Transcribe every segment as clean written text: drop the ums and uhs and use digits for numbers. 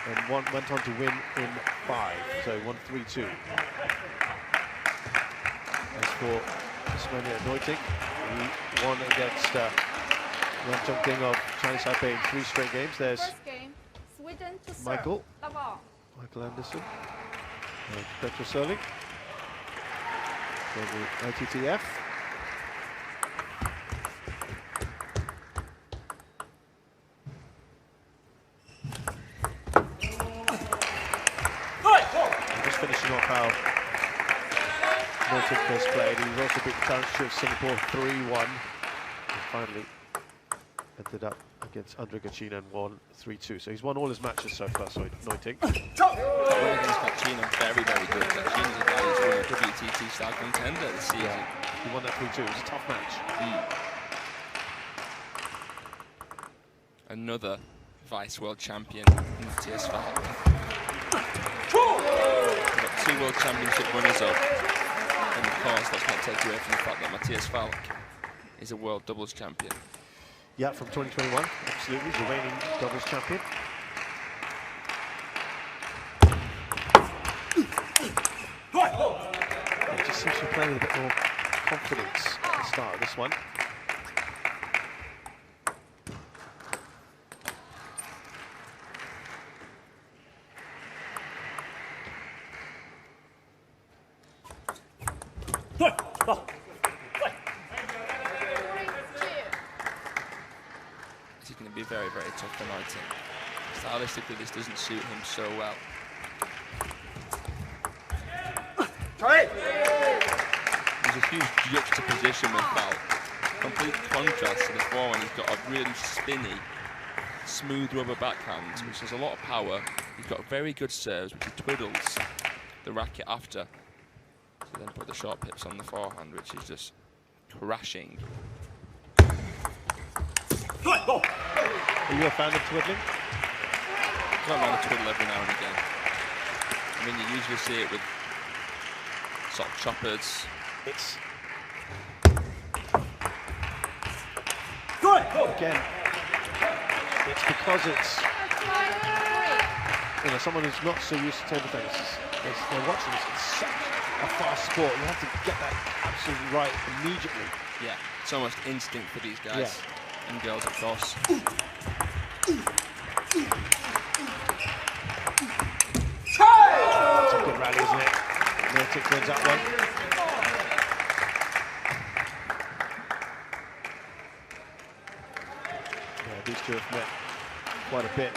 and one went on to win in 5, so 1-3-2. As for Nuytinck, he won against Nuytinck of Chinese Taipei in 3 straight games. There's Michael Anderson, Petro Serling for the ITTF. Just finishing off how Nuytinck has played. He's also beat the challenger of Singapore 3-1. And finally ended up against Andre Gacina and won 3-2. So he's won all his matches so far, so Nuytinck. Against Gacina, very, very good. Gacina's a guy who's won a WTT star contender this season. Yeah, he won that 3-2. It was a tough match. Another vice world champion, Mattias Falck. We've got 2 world championship runners-up. And of course, let's not take away from the fact that Mattias Falck is a world doubles champion. Yeah, from 2021, absolutely, the reigning doubles champion. He just seems to be playing with a bit more confidence at the start of this one. It's going to be very, very tough for Nuytinck. Stylistically, this doesn't suit him so well. There's a huge juxtaposition with Falck. Complete contrast to the forehand. He's got a really spinny, smooth rubber backhand, which has a lot of power. He's got very good serves, which he twiddles the racket after. So then put the short pips on the forehand, which is just crashing. Are you a fan of twiddling? I don't mind a twiddle every now and again. I mean, you usually see it with sort of choppers. Again, it's because it's, you know, someone who's not so used to table tennis. They're watching this. It's such a fast sport. You have to get that absolutely right immediately. Yeah, it's almost instinct for these guys. Yeah. And girls, of course. It's a good rally, isn't it? Nuytinck wins that one. Yeah, these two have met quite a bit.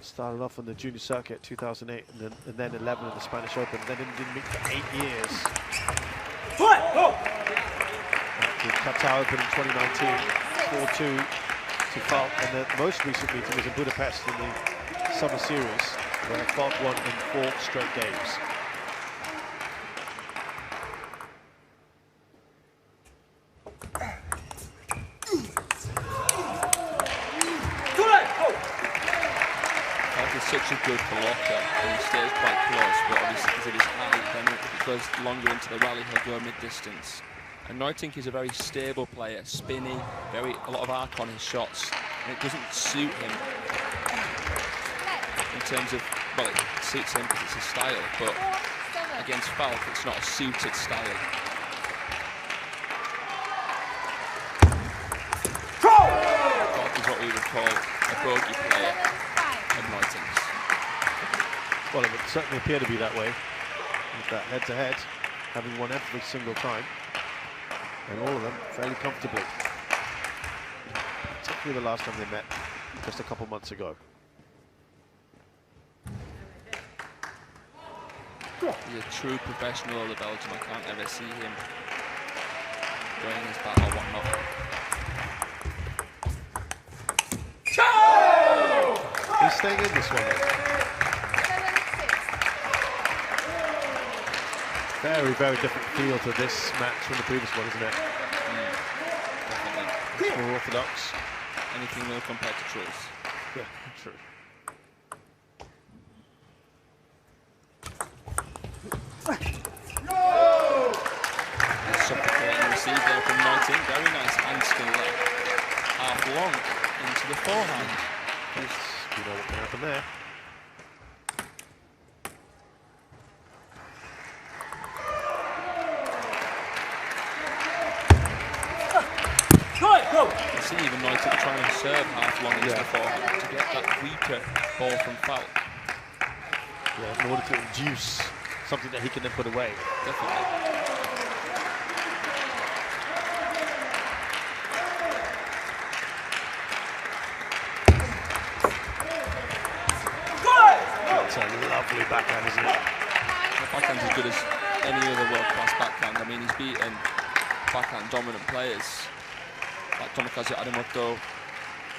Started off on the junior circuit 2008 and then 11 in the Spanish Open, and then didn't meet for 8 years. The Qatar Open in 2019, 4-2 to Falck, and the most recent meeting was in Budapest in the Summer Series, where Falck won in 4 straight games. Falck is such a good blocker, and he stays quite close, but obviously because of his height, then if it goes longer into the rally, he'll go mid-distance. And Nuytinck is a very stable player, spinny, a lot of arc on his shots, and it doesn't suit him in terms of, well, it suits him because it's his style, but against Falck, it's not a suited style. Falck is what we would call a bogey player of Nuytinck's. Well, it would certainly appear to be that way, with that head-to-head, having won every single time. And all of them fairly comfortably. Particularly the last time they met just a couple months ago. He's a true professional of the Belgium. I can't ever see him going his battle or whatnot. He's staying in this one. Very, very different feel to this match from the previous one, isn't it? Definitely. It's more orthodox. Anything will compared to Truls. Yeah, true. Suffocating receive there from Nuytinck. Very nice hand skill there. Half long into the forehand. It's You know what can happen there. I see even Nuytinck trying to serve half long into the forehand to get that weaker ball from Falck. Yeah, in order to induce something that he can then put away. Definitely. That's a lovely backhand, isn't it? The backhand's as good as any other world-class backhand. I mean, he's beaten backhand dominant players like Tomokazu Ademoto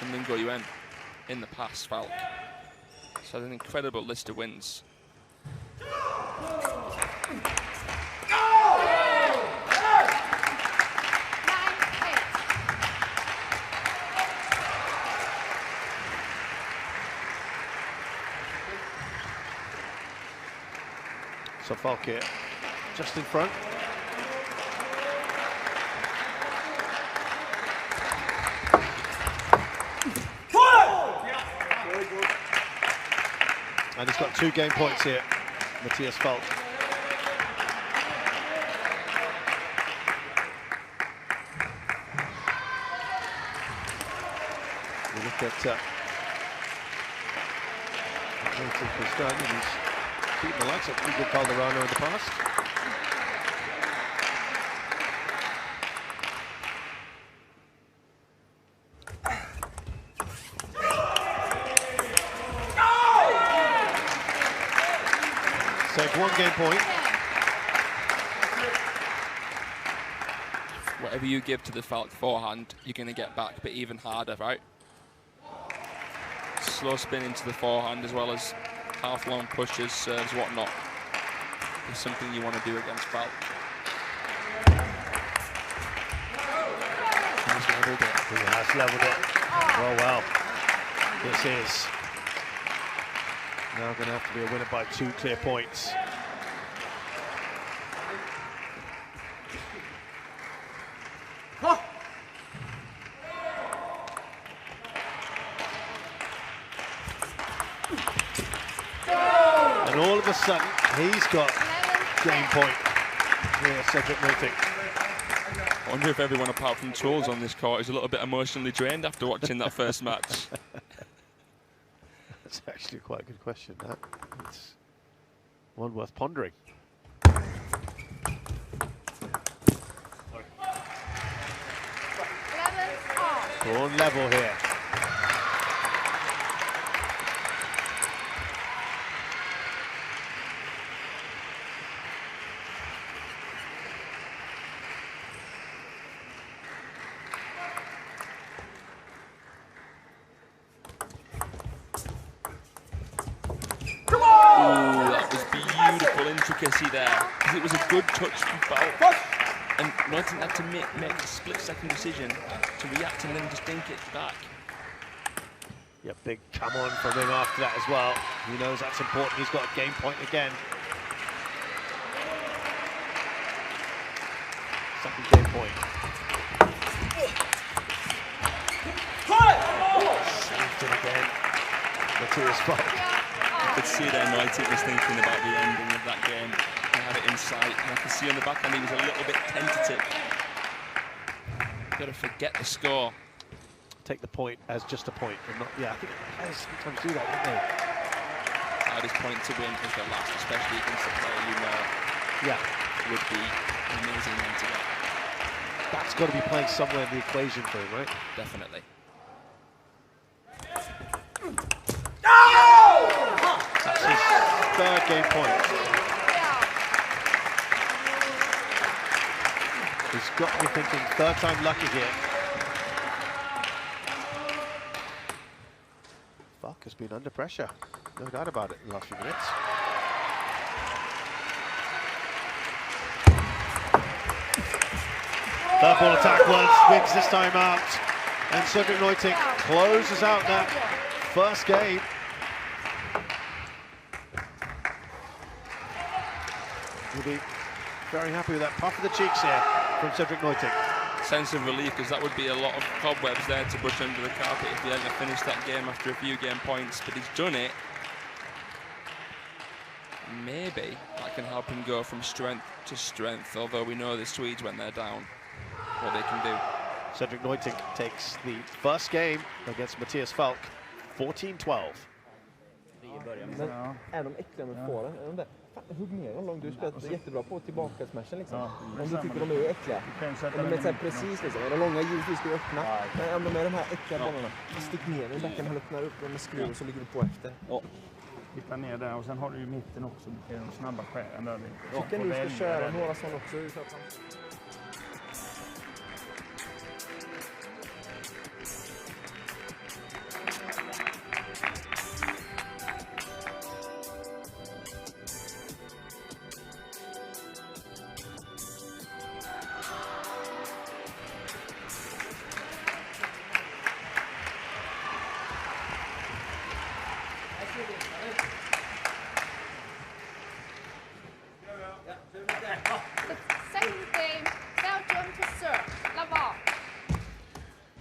and Chih-Yuan in the past, Falck. So an incredible list of wins. So Falck here, just in front. And he's got 2 game points here, Mattias Falck. We look at what Nuytinck has done, and he's beaten the likes of Hugo Calderano in the past. Save 1 game point. Whatever you give to the Falck forehand, you're going to get back, but even harder, right? Slow spin into the forehand as well as half-long pushes, serves, whatnot. It's something you want to do against Falck. He's leveled it. He has leveled it. Oh, well. This is now going to have to be a winner by 2 clear points. And all of a sudden, he's got game point here, Cedric Nuytinck. I wonder if everyone apart from Trolls on this court is a little bit emotionally drained after watching that first match. That's actually quite a good question, that. It's one worth pondering. Drawn level here. Intricacy there, because it was a good touch from Falck, and Nuytinck had to make a split-second decision to react and then just dink it back. Yeah, big come on from him after that as well. He knows that's important. He's got a game point again. Second game point. Saved it again. Mattias Falck. You could see there Nuytinck was thinking about the ending of that game. He had it in sight, and I could see on the backhand he was a little bit tentative. You've got to forget the score. Take the point as just a point, and not, yeah, I think players sometimes do that, don't they? Hardest point to win is the last, especially against a player you know. Yeah. Would be an amazing one to get. That's got to be playing somewhere in the equation for him, right? Definitely. That's his 3rd game point. He's got me thinking 3rd time lucky here. Falck has been under pressure, no doubt about it, in the last few minutes. Third ball attack once, wins this time out, and Cedric Nuytinck closes out that first game. We'll be very happy with that puff of the cheeks here from Cedric Nuytinck. sense of relief, because that would be a lot of cobwebs there to brush under the carpet if he ever finished that game after a few game points. But he's done it. Maybe that can help him go from strength to strength, although we know the Swedes, when they're down, what they can do. Cedric Nuytinck takes the first game against Mattias Falck, 14-12. Men är de äckliga med fåren? Är de där? Fan, hugg ner dem. Du spelar jättebra på tillbaka smashen liksom. Om du tycker de är äckliga. Om de är så precis liksom. Är de långa givetvis ska du öppna. Men om de är de här äckliga bollarna, stick ner dem i backen, han öppnar upp dem med skruv och så ligger du på efter. Ja. Hitta ner där, och sen har du ju mitten också, de snabba skären där. Tycker du ska köra några sådana också?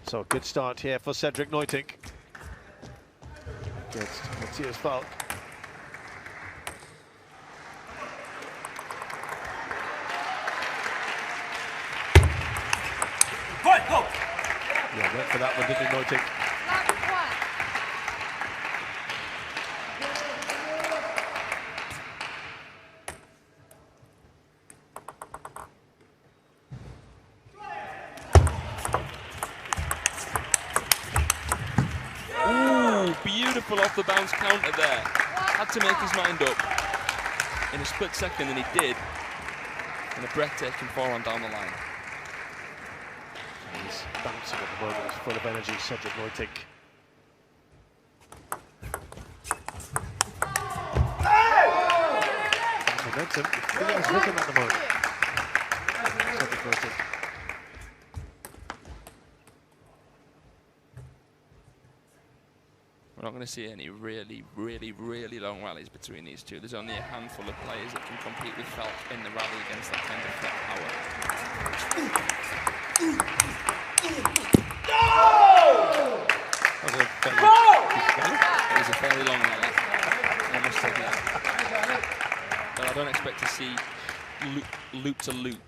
So a good start here for Cedric Nuytinck against Mattias Falck. Yeah, went for that one, didn't he, Nuytinck? Beautiful off the bounce counter there. Had to make his mind up in a split second, and he did. And a breathtaking forehand down the line. He's bouncing at the moment, he's full of energy, Cedric Nuytinck. Momentum, he's looking at the moment. Cedric Nuytinck. We're not going to see any really long rallies between these two. There's only a handful of players that can compete with Falck in the rally against that kind of flat power. It was a fairly long rally, I must admit. But I don't expect to see loop to loop.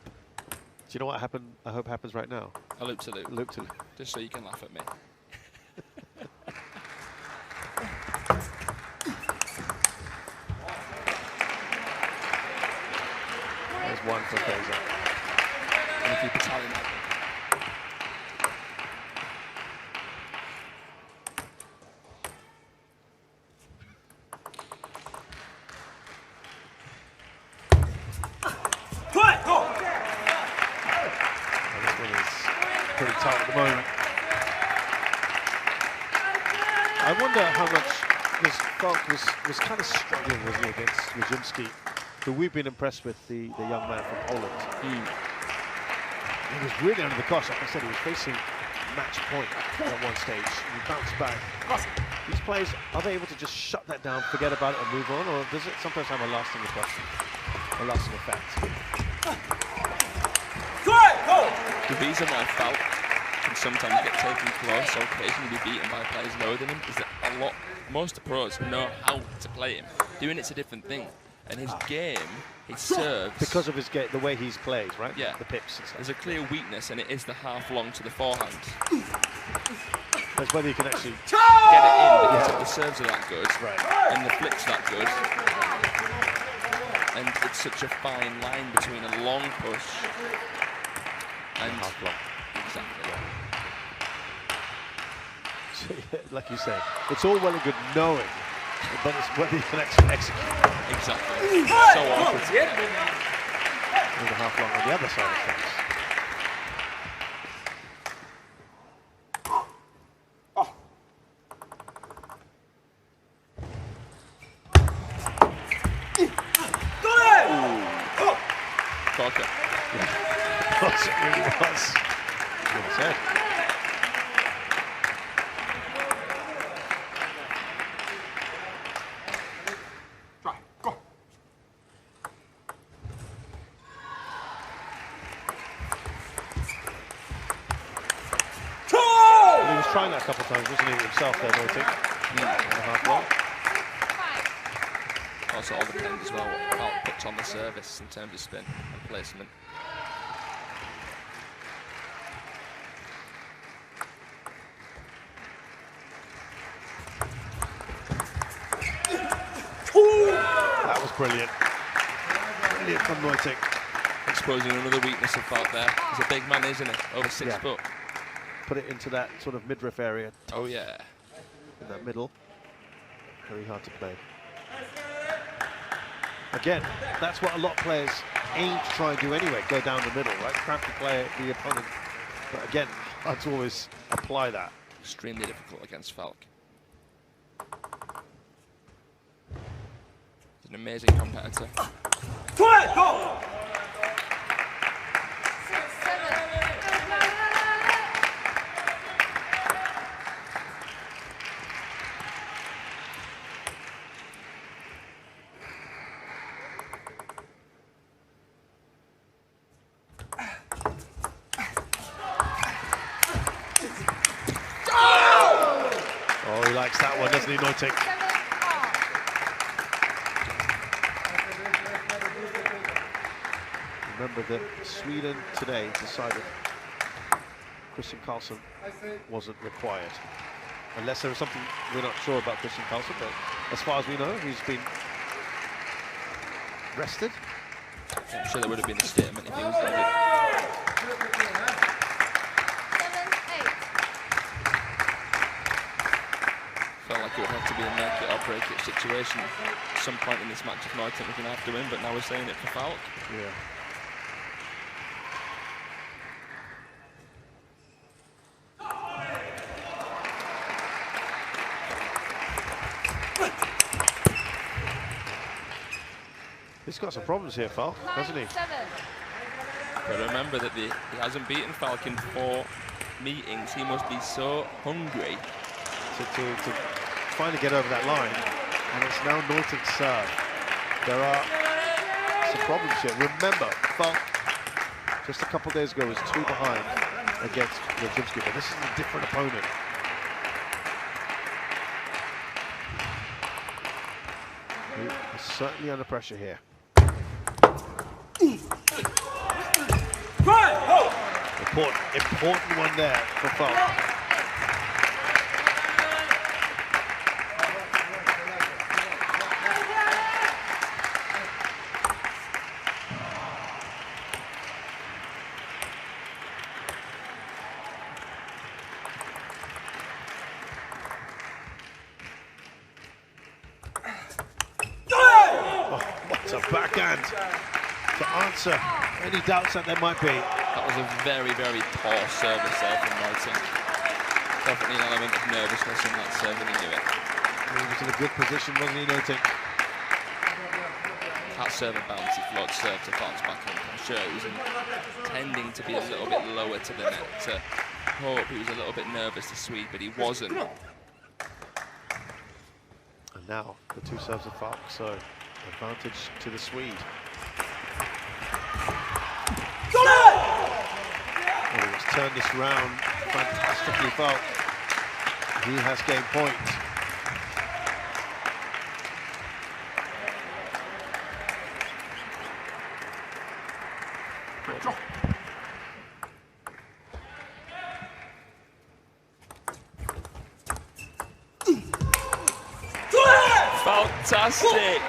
Do you know what happened? I hope happens right now. A loop to loop. Loop to loop. Just so you can laugh at me. One for Fraser. And if you battalion that. This one is pretty tight at the moment. I wonder how much this Falck was kind of struggling with against Nuytinck, who we've been impressed with, the young man from Poland. He was really under the cosh. Like I said, he was facing match point at one stage. He bounced back. These players, are they able to just shut that down, forget about it and move on, or does it sometimes have a lasting impression, a lasting effect? The reason why Falck can sometimes get taken close or occasionally be beaten by players lower than him is that most pros know how to play him. Doing it's a different thing. And his game, his serves... Because of his game, the way he's played, right? Yeah. The pips and stuff. There's a clear weakness, and it is the half long to the forehand. That's whether you can actually... get it in, because the serves are that good, right, and the flick's that good. And it's such a fine line between a long push and... half long. Exactly. So, like you say, it's all well and good knowing, but it's whether you can actually execute. Exactly. So often. With a half long on the other side of things. Falck. It really was. Well said. trying that a couple of times, wasn't he, himself there, Nuytinck? Also, all depends as well what Falck puts on the service in terms of spin and placement. That was brilliant. Brilliant from Nuytinck. Exposing another weakness of Falck there. He's a big man, isn't he? Over 6 foot. Put it into that sort of midriff area. Oh, yeah. In that middle. Very hard to play. Again, that's what a lot of players aim to try and do anyway, go down the middle, right? Cramp the opponent. But again, hard to always apply that. Extremely difficult against Falck. He's an amazing competitor. Go! Oh, he likes that one, doesn't he, Nuytinck? Remember that Sweden today decided Christian Karlsson wasn't required. Unless there was something we're not sure about Christian Karlsson, but as far as we know, he's been rested. I'm sure there would have been a statement if he was injured. Felt like it would have to be a make it or break it situation at some point in this match if Nuytinck was going to have to win, but now we're saying it for Falck. Yeah. He's got some problems here, Falck, hasn't he? But remember that he hasn't beaten Falck in 4 meetings. He must be so hungry to finally get over that line. And it's now Nuytinck's serve. There are some problems here. Remember, Falck just a couple of days ago was 2 behind against Nuytinck, but this is a different opponent. He is certainly under pressure here. Important one there for Falck. Oh, what a backhand to answer any doubts that there might be. That was a very, very poor service there from Nuytinck. Definitely an element of nervousness in that serve, and he knew it. He was in a good position, wasn't he, Nuytinck? That serve and bouncy float serve to Falck's backhand. I'm sure he was intending to be a little bit lower to the net, to hope he was a little bit nervous to Swede, but he wasn't. And now the 2 serves of Falck, so advantage to the Swede. Oh, he's turned this round fantastically, Falck. He has gained point. Fantastic!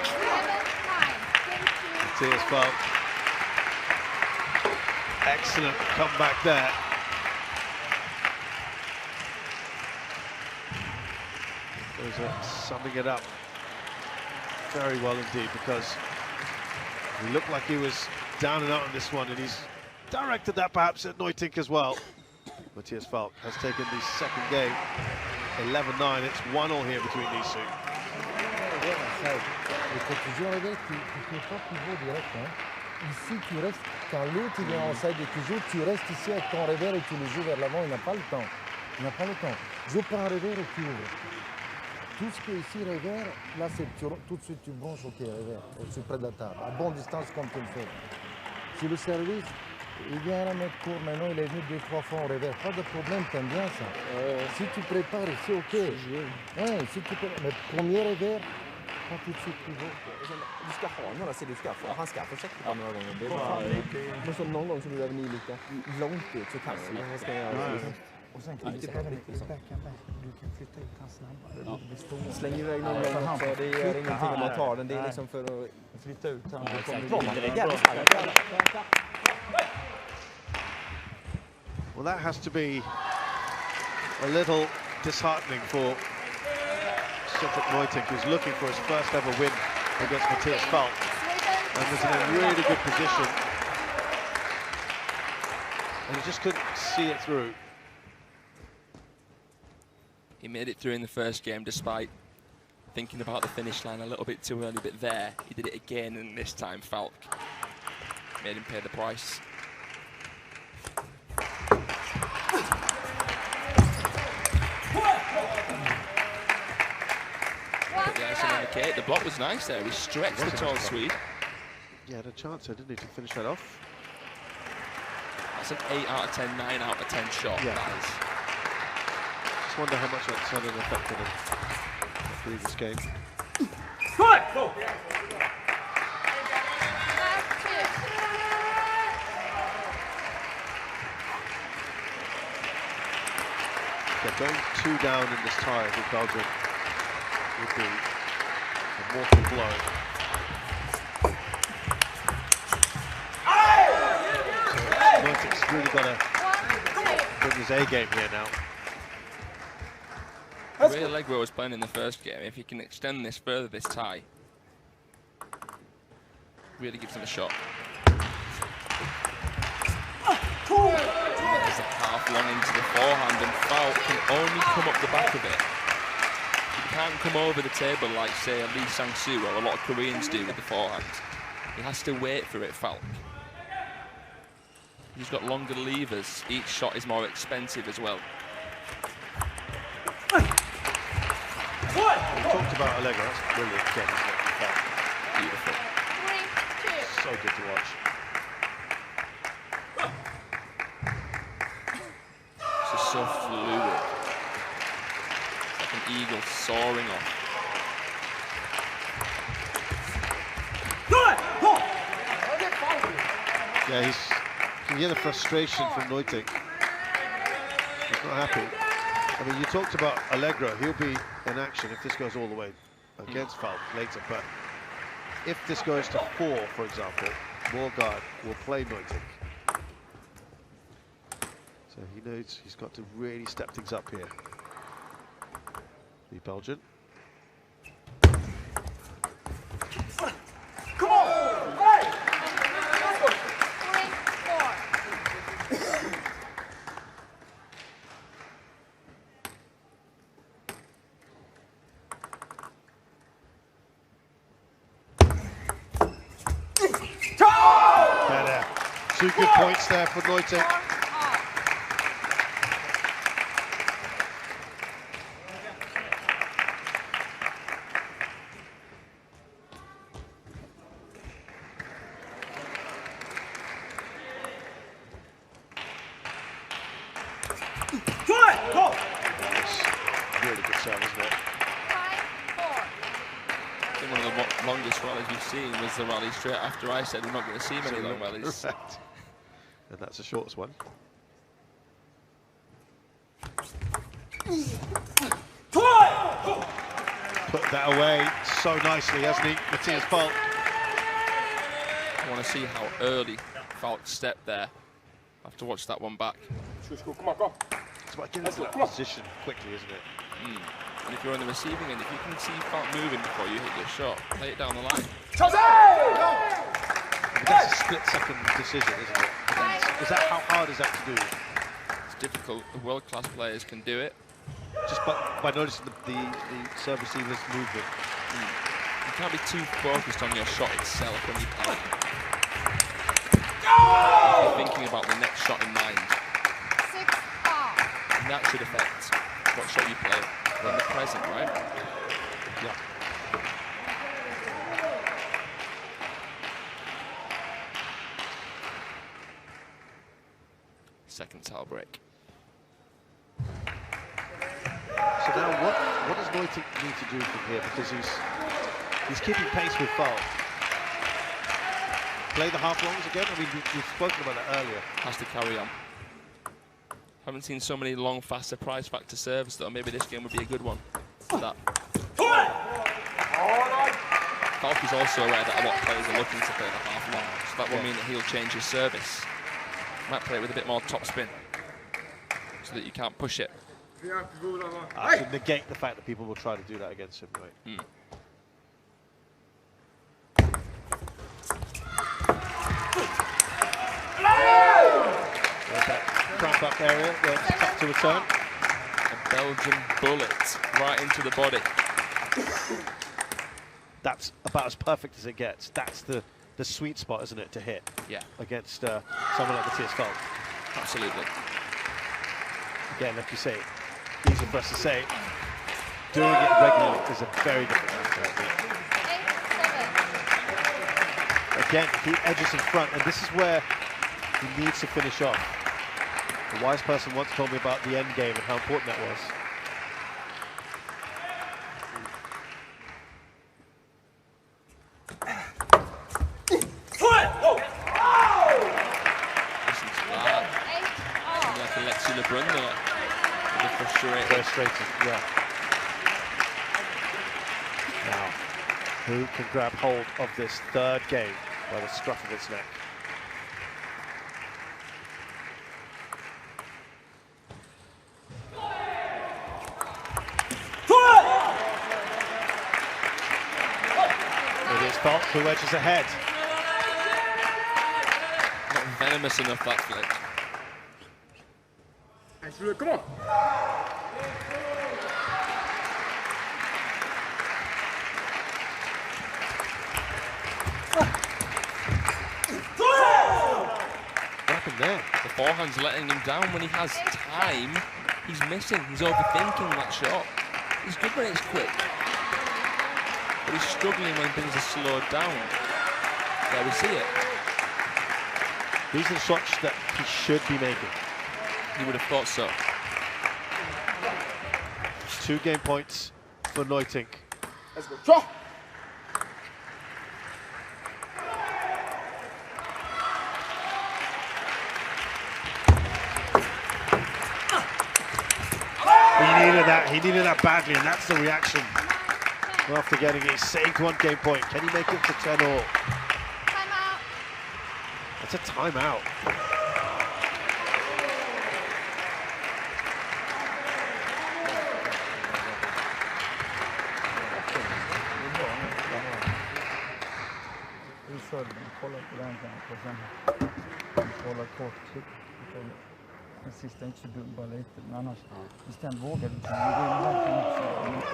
Mattias Falck. Excellent comeback there. Those are summing it up very well indeed, because he looked like he was down and out on this one, and he's directed that perhaps at Nuytinck as well. Mattias Falck has taken the second game, 11-9. It's 1-1 here between these two. Ici, tu restes, quand l'autre vient en side et tu joues, tu restes ici avec ton revers et tu le joues vers l'avant. Il n'a pas le temps. Il n'a pas le temps. Joue par un revers et tu ouvres. Tout ce qui est ici, revers, là, c'est tout de suite, tu branches au pied revers, au-dessus près de la table, à bonne distance comme tu le fais. Sur le service, Il vient à la mettre court, maintenant il est venu 2-3 fois en revers. Pas de problème, t'aimes bien ça. Si tu prépares ici, ok. Ouais, si tu prépares, mais premier revers, pas tout de suite pivot. Du ska ha några sidor, han ska försöka några gånger. Det är bara, men så någon gång så blir det ni lika långt ut så kan han ska göra. Och sen kan du flytta ut han snabbare. Släng iväg någon gång också, det gör ingenting om man tar den. Det är liksom för att flytta ut han. Well, that has to be a little disheartening for Cedric Nuytinck, who's looking for his first ever win against Mattias Falck, and was in a really good position, and he just couldn't see it through. He made it through in the first game despite thinking about the finish line a little bit too early, but there he did it again, and this time Falck made him pay the price. Put the icing on the cake. The block was nice there. He stretched the tall Swede. Yeah, had a chance there, didn't he, to finish that off? That's an 8 out of 10, 9 out of 10 shot. Yeah. That is. Just wonder how much that's had an effect on the previous game. Go! Yeah, going 2 down in this tie, I think Belgium would be a mortal blow. So Nuytinck's really got to bring his A game here now. The way Allegro was playing in the first game, if he can extend this further, this tie, really gives him a shot. There's a half long into the forehand, and Falck can only come up the back of it. He can't come over the table like, say, a Lee Sang-soo or a lot of Koreans do with the forehand. He has to wait for it, Falck. He's got longer levers. Each shot is more expensive as well. We talked about Allegro, that's brilliant again, isn't it? Beautiful. So good to watch. This is so fluid. It's like an eagle soaring off. Yeah, you can hear the frustration from Nuytinck. He's not happy. I mean, you talked about Allegro. He'll be in action if this goes all the way against Falck later. But if this goes to 4, for example, Morgard will play Nuytinck. So he knows he's got to really step things up here. The Belgian. Come on! Hey! Better. 2 good points there for Nuytinck. Really good serve, isn't it? I think one of the longest rallies we've seen was the rally straight after I said we're not going to see many long rallies. Correct. And that's the shortest one. Put that away so nicely, hasn't he, Mattias Falck? I want to see how early Falck stepped there. I have to watch that one back. Come on, go. It's about getting into that position quickly, isn't it? And if you're on the receiving end, if you can see Falck moving before you hit your shot, play it down the line. But that's a split-second decision, isn't it? Is that, how hard is that to do? It's difficult. The world-class players can do it. Just by noticing the serve receiver's movement. You can't be too focused on your shot itself when you play. You're thinking about the next shot in mind. And that should affect what shot you play in the present, right? Yeah. towel break. So now what does Nuytinck need to do from here? Because he's keeping pace with Falck. Play the half longs again? I mean, we've spoken about that earlier. Has to carry on. Haven't seen so many long, fast surprise factor serves, though. Maybe this game would be a good one for that. Falck is also aware that a lot of players are looking to play the half long, so that will mean that he'll change his service. Might play it with a bit more topspin, so that you can't push it. To negate the fact that people will try to do that against him, right? There's that cramp up area where it's tough to return. A Belgian bullet right into the body. That's about as perfect as it gets. That's the sweet spot, isn't it, to hit? Yeah. Against someone like Mattias Falck. Absolutely. Again, like you say, easy for us to say. Doing it regularly is a very different matter, I think. Again, he edges in front, and this is where he needs to finish off. A wise person once told me about the end game and how important that was. Frustrated, yeah. Now, who can grab hold of this third game by the scruff of its neck? It is Falck who edges ahead. Not venomous enough, that flick. Come on. What happened there? The forehand's letting him down. When he has time, he's missing. He's overthinking that shot. He's good when it's quick, but he's struggling when things are slowed down. There we see it. These are the shots that he should be making. You would have thought so. It's 2 game points for Nuytinck. Let's go. Draw. He needed that badly, and that's the reaction. After getting it, saved 1 game point. Can he make it to 10 all? Timeout. That's a timeout. Kolla på den kanske, sen kolla kort. Den sista är inte så dum, bara lite, men annars bestämt vågar du inte. Det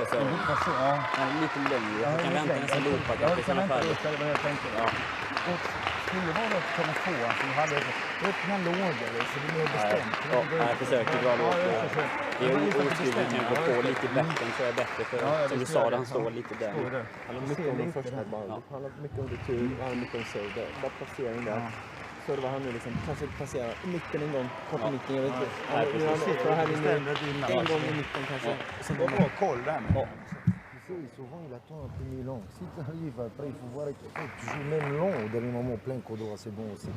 är så, ja. Lite längre, jag kan vänta nästan loopa. Ja, du kan vänta lite, det var jag tänkte. Och skulle vara att komma på att du hade öppna lågor, så det är mer bestämt. Ja, jag försöker dra lågt. Det är oskrivet kanske på lite i backen så är det bättre, för som du sa, han står lite där. Han har mycket under första band, han har mycket under tur, han har mycket under serve. Bara placering där. Så det var han nu liksom, kanske passera i mitten en gång, kort i mitten, jag vet inte. Han är här inne en gång i mitten kanske. Sen var det koll där med. Souvent, il attend un peu mi-long. Si tu arrives après, il faut voir que tu joues même long au dernier moment, plein codo, c'est bon aussi.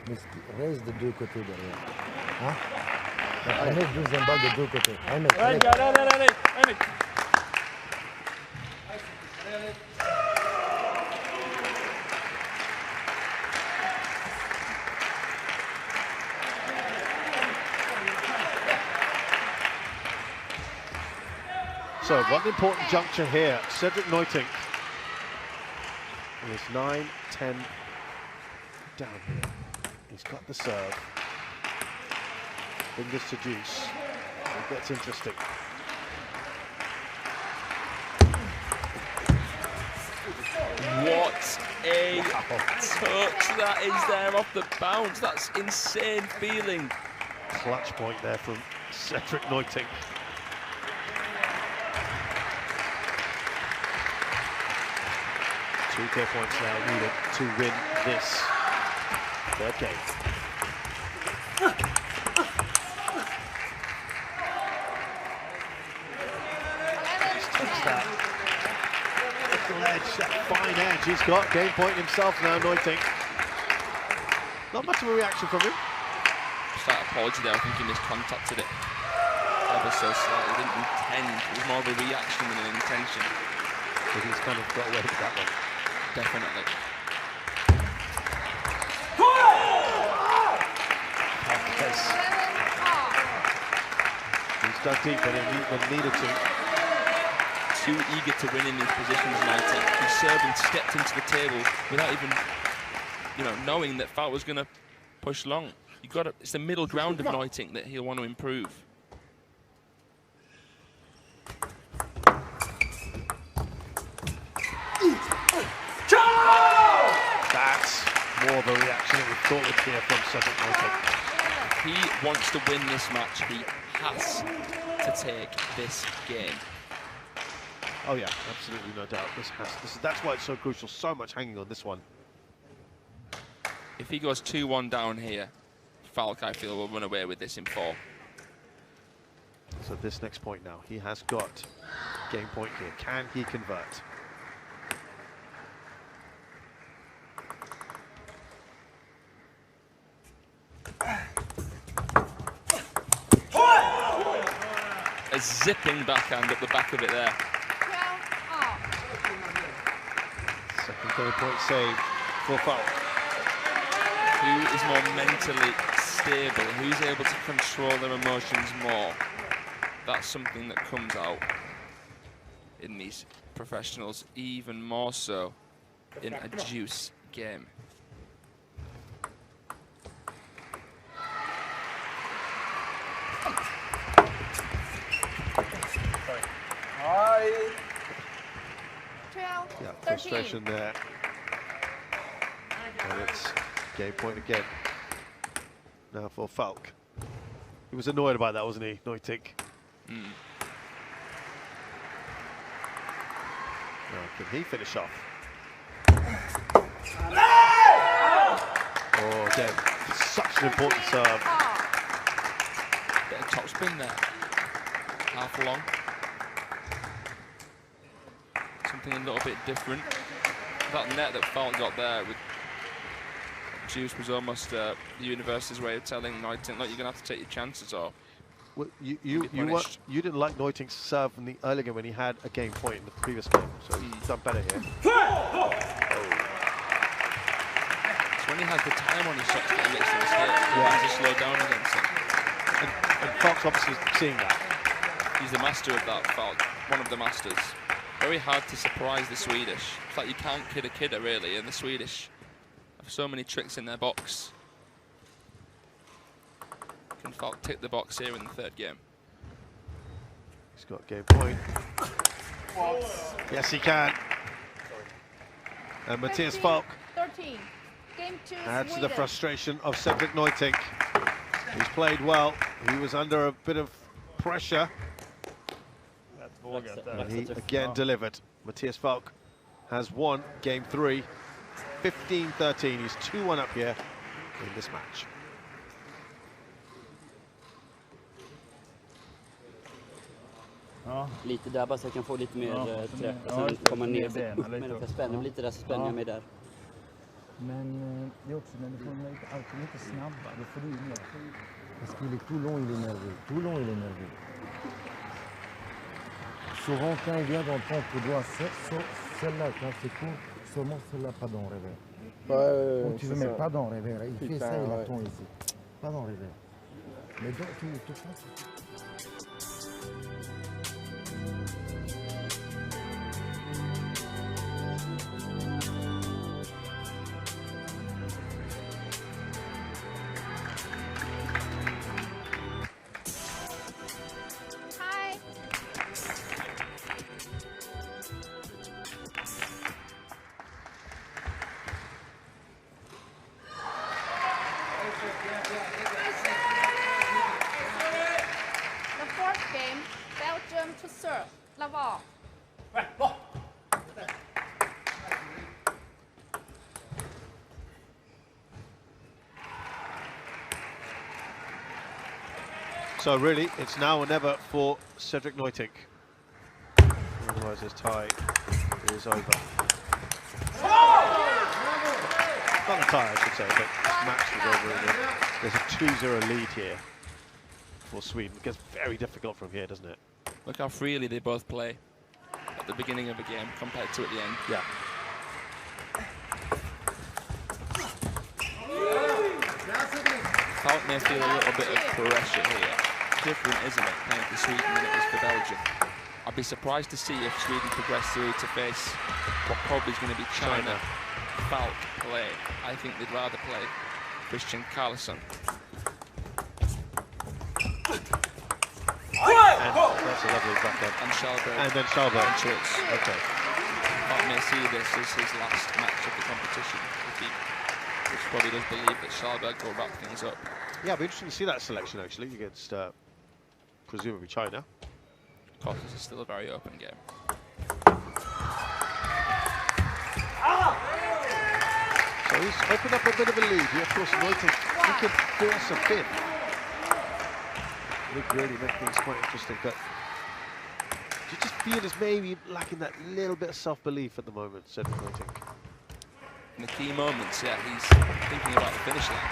Mais reste de 2 côtés derrière. Hein? Un mec, deuxième balle de 2 côtés. Un mec, So, one important juncture here. Cedric Nuytinck is 9-10 down here. He's got the serve. Fingers to juice. It gets interesting. What a touch that is there off the bounce. That's insane feeling. Clutch point there from Cedric Nuytinck. Two clear points now needed to win this third game. little edge, that fine edge he's got. Game point himself now, Nuytinck. Not much of a reaction from him. Slight apology there, I think he miscontacted it ever so slightly. He didn't intend, it was more of a reaction than an intention. But he's kind of got away with that one. Definitely. He's dug deep when needed to. Too eager to win in these positions, Nuytinck. He served and stepped into the table without even, knowing that Falck was going to push long. You got it's the middle ground of Nuytinck that he'll want to improve. That's more of a reaction that we thought would be from Cedric Nuytinck. If he wants to win this match, he has to take this game. Oh yeah, absolutely, no doubt. That's why it's so crucial. So much hanging on this one. If he goes 2-1 down here, Falck, I feel, will run away with this in 4. So this next point now, he has got game point here. Can he convert? A zipping backhand up the back of it there. Second game point save for Falck. Who is more mentally stable? Who's able to control their emotions more? That's something that comes out in these professionals, even more so in a juice game. Yeah, frustration there. And it's game point again. Now for Falck. He was annoyed about that, wasn't he, Nuytinck? Mm. Now, can he finish off? Oh, again, such an important serve. Bit of topspin there. Half long. Something a little bit different. That net that Falck got there with Juice was almost the university's way of telling Nuytinck, look, you're going to have to take your chances off. Well, you didn't like Nuytinck's serve in the early game when he had a game point in the previous game, so he's done better here. Oh. It's when he has the time on his shots that he makes the mistake. He has to slow down against him. And Falck's obviously seeing that. He's the master of that, Falck. One of the masters. Very hard to surprise the Swedish. It's like you can't kid a kidder, really, and the Swedish have so many tricks in their box. Can Falck tick the box here in the 3rd game? He's got game point. Yes, he can. And Mattias Falck 13. Game 2 adds to the frustration of Cedric Nuytinck. He's played well. He was under a bit of pressure. And he again delivered. Mattias Falck has won game 3, 15-13. He's 2-1 up here in this match. Ja. Lite där bara så jag kan få lite mer träff och sen komma ner sig upp med det. För spänner lite där så spänner jag mig där. Men det är också när du får alltid lite snabbare, då får du mer. Parce qu'il est tout long, il est nerveux. Tout long, il est nerveux. Souvent, quand il vient d'entendre que doit celle-là, quand c'est court, seulement celle-là, pas dans le revers. Quand tu ne mets pas dans le revers, il fait ça, il attend ici. Pas dans le revers. Mais donc, tu fais ça. So really, it's now or never for Cedric Nuytinck. Otherwise, this tie is over. Not entire, I should say, but this match is over. There's a 2-0 lead here for Sweden. It gets very difficult from here, doesn't it? Look how freely they both play at the beginning of a game compared to at the end. Yeah. Falck may feel a little bit of pressure here. Different, isn't it, playing for Sweden than it was for Belgium. I'd be surprised to see if Sweden progress through to face what probably is going to be China. Falck play. I think they'd rather play Christian Carlson. And that's a lovely backhand. And Schallberg. And then Schallberg. And Schultz. Okay. Falck may see this as his last match of the competition, which probably does believe that Schallberg will wrap things up. Yeah, it'll be interesting to see that selection actually against presumably China. Of course, this is still a very open game. So he's opened up a bit of a lead here. Of course, Nuytinck, he could force a fifth. Would really make things quite interesting, but do you just feel as maybe lacking that little bit of self-belief at the moment, Cedric Nuytinck? In the key moments, yeah, he's thinking about the finish line.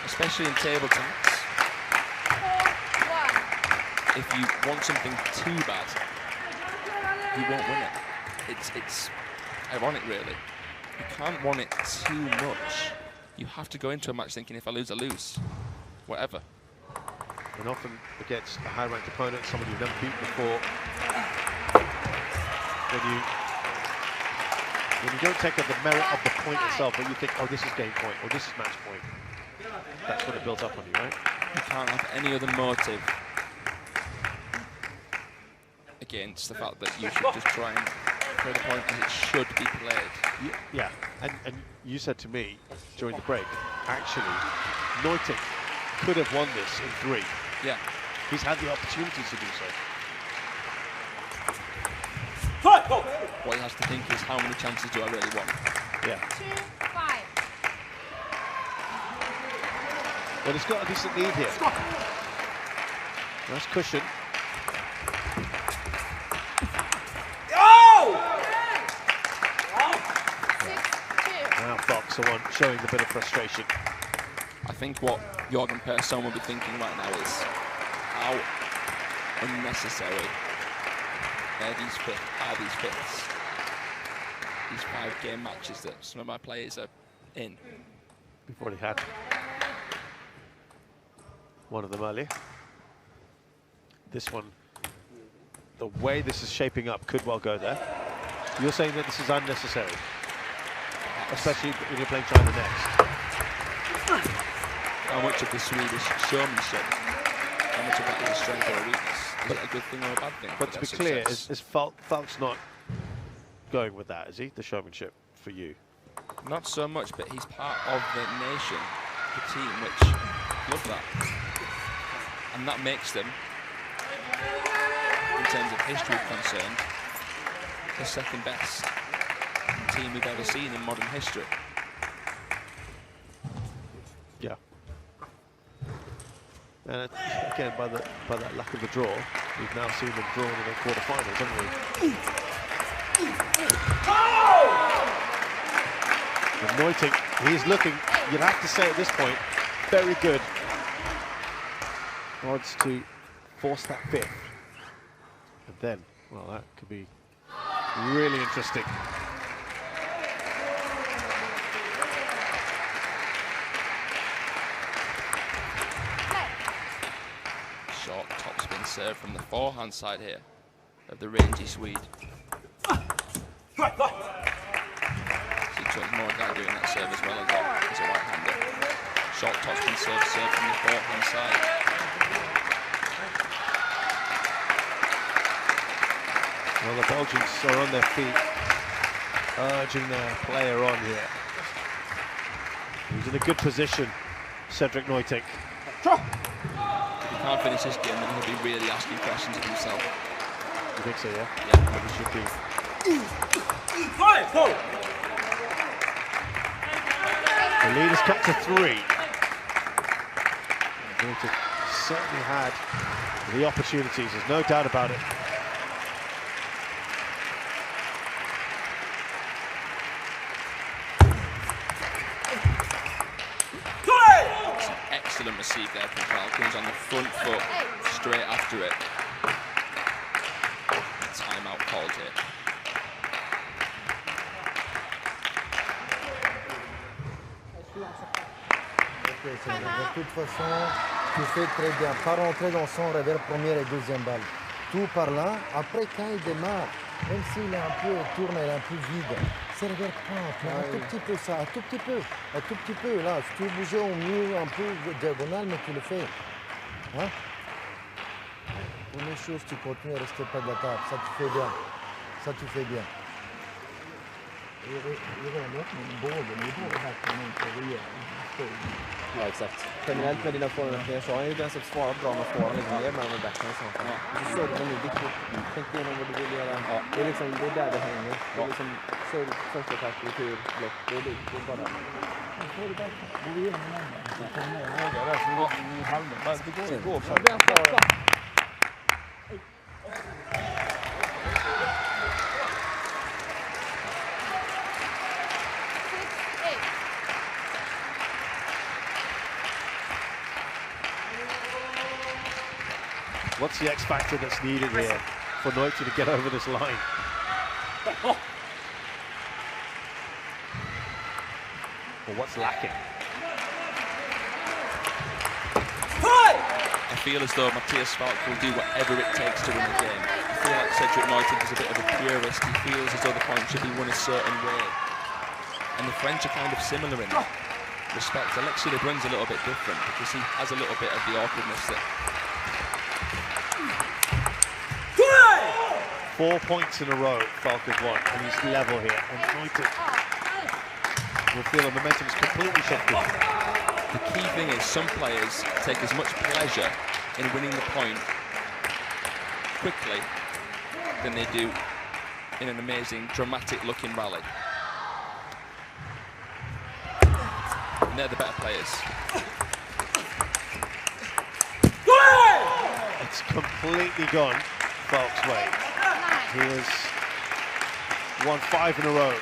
Especially in table tennis. If you want something too bad, you won't win it. It's ironic, really. You can't want it too much. You have to go into a match thinking, if I lose, I lose. Whatever. And often against a high-ranked opponent, someone you've never beaten before, when you don't take the merit of the point itself, but you think, oh, this is game point, or this is match point. That's when it builds up on you, right? You can't have any other motive against the fact that you should just try and play the point as it should be played. Yeah, and you said to me during the break, actually, Nuytinck could have won this in 3. Yeah. He's had the opportunity to do so. What he has to think is, how many chances do I really want? Yeah. 2-5. Well, he's got a decent lead here. Nice cushion. Now Fox are showing a bit of frustration. I think what Jorgen Persson will be thinking right now is how unnecessary are these fifths. These 5-game matches that some of my players are in. We've already had one of them earlier. This one, the way this is shaping up, could well go there. You're saying that this is unnecessary, especially when you're playing China next. How much of the Swedish showmanship, how much of that is a strength or a weakness? Is it a good thing or a bad thing? But to be clear, is Falck's not going with that, is he? The showmanship for you? Not so much, but he's part of the nation, the team, which love that. And that makes them, in terms of history concerned, the second best team we've ever seen in modern history. Yeah. And again, by that luck of the draw, we've now seen them drawn in the quarterfinals, haven't we? And Nuytinck, he's looking, you'd have to say at this point, very good odds to force that fifth. And then, well, that could be really interesting. Short topspin serve from the forehand side here of the rangy Swede. More guy doing that serve as well as a right-hander. Short topspin serve from the forehand side. Well, the Belgians are on their feet, urging their player on here. He's in a good position, Cedric Nuytinck. If he can't finish this game, then he'll be really asking questions of himself. You think so, yeah? Yeah. He should be. The lead has cut to 3. Nuytinck certainly had the opportunities, there's no doubt about it. It's an excellent receive there from Falck. He's on the front foot straight after it. Timeout called here. De toute façon, tu fais très bien. Pas rentrer dans son revers première et deuxième balle. Tout par là. Après, quand il démarre, même s'il est un peu tourne, il est un peu vide, c'est revers pointe. Un tout petit peu ça, un tout petit peu. Là, si tu veux bouger au mieux, un peu diagonal, mais tu le fais. Hein? Première chose, tu continues à rester pas de la table. Ça, tu fais bien. Ça, tu fais bien. Ja, exakt. Generellt med dina forwarder så har han ju den som svarar bra med forwarden liksom ger med backen och sånt. Du servar nu viktigt. Tänk igenom vad du vill göra. Ja. Det är liksom, det är där det hänger. Det är liksom serv, första attack, retur, block. Det är bara... What's the X factor that's needed here for Nuytinck to get over this line? Or what's lacking? I feel as though Mattias Falck will do whatever it takes to win the game. I feel like Cedric Nuytinck is a bit of a purist. He feels as though the point should be won a certain way. And the French are kind of similar in that respect. Alexis Lebrun's a little bit different because he has a little bit of the awkwardness that... 4 points in a row Falck has won, and he's level here. And Nuytinck will feel the momentum is completely shifted. The key thing is some players take as much pleasure in winning the point quickly than they do in an amazing, dramatic-looking rally. And they're the better players. It's completely gone Falck's way. He has won 5 in a row.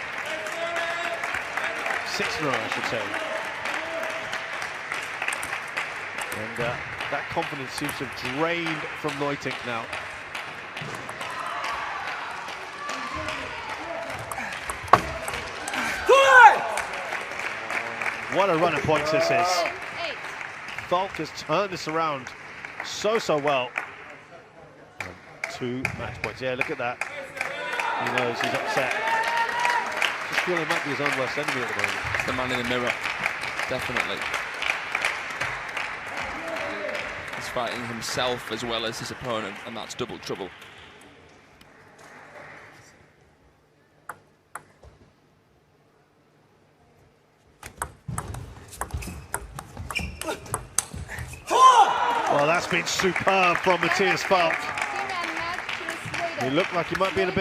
6 in a row, I should say. And that confidence seems to have drained from Nuytinck now. What a run of points this is. Falck has turned this around so well. 2 match points. Yeah, look at that. He knows he's upset. Just feel he might be his own worst enemy at the moment. It's the man in the mirror, definitely. He's fighting himself as well as his opponent, and that's double trouble. Well, that's been superb from Mattias Falck. He looked like he might be in a bit of